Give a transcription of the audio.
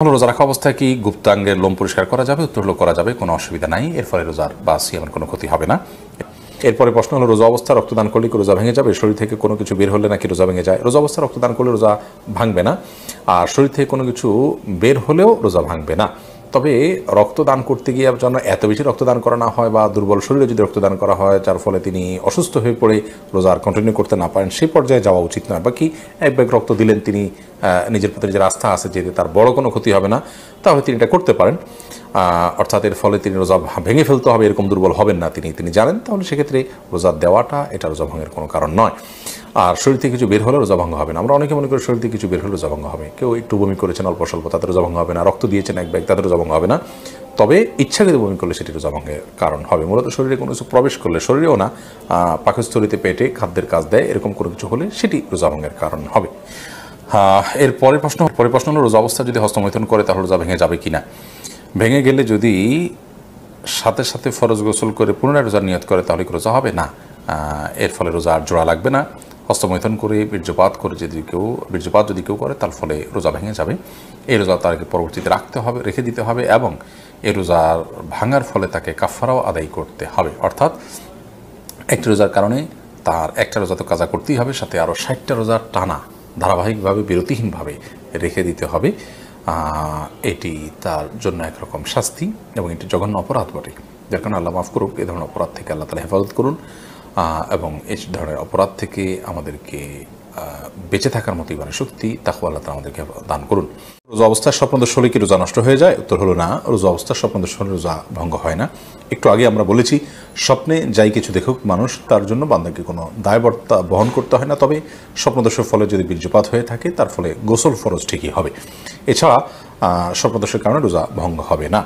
হলো রোজা রাখা অবস্থায় কি গুপ্তাঙ্গের লোম পরিষ্কার করা যাবে? উত্তর হলো করা যাবে, কোনো অসুবিধা নাই, এর ফলে রোজার বা সিয়ামের কোনো ক্ষতি হবে না। এরপরে প্রশ্ন হলো রোজা অবস্থা রক্তদান করলে কি রোজা ভেঙে যাবে? শরীর থেকে কোনো কিছু বের হলে নাকি রোজা ভেঙে যায়? রোজা অবস্থা রক্তদান করলে রোজা ভাঙবে না, আর শরীর থেকে কোনো কিছু বের হলেও রোজা ভাঙবে না। তবে রক্তদান করতে গিয়ে যেন এত বেশি রক্তদান করা না হয় বা দুর্বল শরীরে যদি রক্তদান করা হয় যার ফলে তিনি অসুস্থ হয়ে পড়ে রোজা আর কন্টিনিউ করতে না পারেন, সেই পর্যায়ে যাওয়া উচিত নয়। বাকি এক ব্যাগ রক্ত দিলেন, তিনি নিজের প্রতি নিজের আস্থা আছে যে তার বড় কোনো ক্ষতি হবে না, তাহলে তিনি এটা করতে পারেন। অর্থাৎ এর ফলে তিনি রোজা ভেঙে ফেলতে হবে এরকম দুর্বল হবেন না, তিনি জানেন, তাহলে সেক্ষেত্রে রোজা দেওয়াটা এটা রোজা ভঙ্গের কোনো কারণ নয়। আর শরীর থেকে কিছু বের হলে রোজা ভঙ্গ হবে না। আমরা অনেকে মনে করি শরীর থেকে কিছু বের হলে রোজা ভঙ্গ হবে, কেউ একটু বমি করেছেন অল্প স্বল্প, তাদের রোজা ভঙ্গ হবে না, রক্ত দিয়েছেন এক ব্যাগ, তাদের রোজা ভঙ্গ হবে না। তবে ইচ্ছাকৃত বমি করলে সেটি রোজা ভঙ্গের কারণ হবে। মূলত শরীরে কোনো কিছু প্রবেশ করলে, শরীরেও না, পাকস্থলিতে, পেটে খাদ্যের কাজ দেয়, এরকম কোনো কিছু হলে সেটি রোজা ভঙ্গের কারণ হবে। এর পরের প্রশ্ন হলো রোজা অবস্থা যদি হস্তমৈথুন করে তাহলে রোজা ভেঙে যাবে কিনা? ভেঙে গেলে যদি সাথে সাথে ফরজ গোসল করে পুনরায় রোজার নিয়ত করে তাহলে কি রোজা হবে? না, এর ফলে রোজা আর জোড়া লাগবে না। হস্তমৈথুন করে বীর্যপাত যদি কেউ করে তার ফলে রোজা ভেঙে যাবে। এই রোজা তাকে পরবর্তীতে রেখে দিতে হবে, এবং এই রোজার ভাঙার ফলে তাকে কাফারাও আদায় করতে হবে। অর্থাৎ একটি রোজার কারণে তার একটা রোজা তো কাজা করতেই হবে, সাথে আরও 60টা রোজার টানা ধারাবাহিকভাবে বিরতিহীনভাবে রেখে দিতে হবে। এটি তার জন্য একরকম শাস্তি এবং এটি জঘন্য অপরাধ বটে, যার কারণে আল্লাহ মাফ করুক। এ ধরনের অপরাধ থেকে আল্লাহ তাআলা হেফাজত করুন, এবং এই ধরনের অপরাধ থেকে আমাদেরকে বেঁচে থাকার মতো ইমানের শক্তি তাকওয়া আল্লাহ তাআলা আমাদেরকে দান করুন। রোজা অবস্থার স্বপ্নদোষ হলে কি রোজা নষ্ট হয়ে যায়? উত্তর হলো না, রোজা অবস্থার স্বপ্নদোষ হলে রোজা ভঙ্গ হয় না। একটু আগে আমরা বলেছি স্বপ্নে যাই কিছু দেখুক মানুষ, তার জন্য বান্দাকে কোনো দায়বদ্ধতা বহন করতে হয় না। তবে স্বপ্নদোষের ফলে যদি বীর্যপাত হয়ে থাকে তার ফলে গোসল ফরজ ঠিকই হবে। এছাড়া স্বপ্নদোষের কারণে রোজা ভঙ্গ হবে না।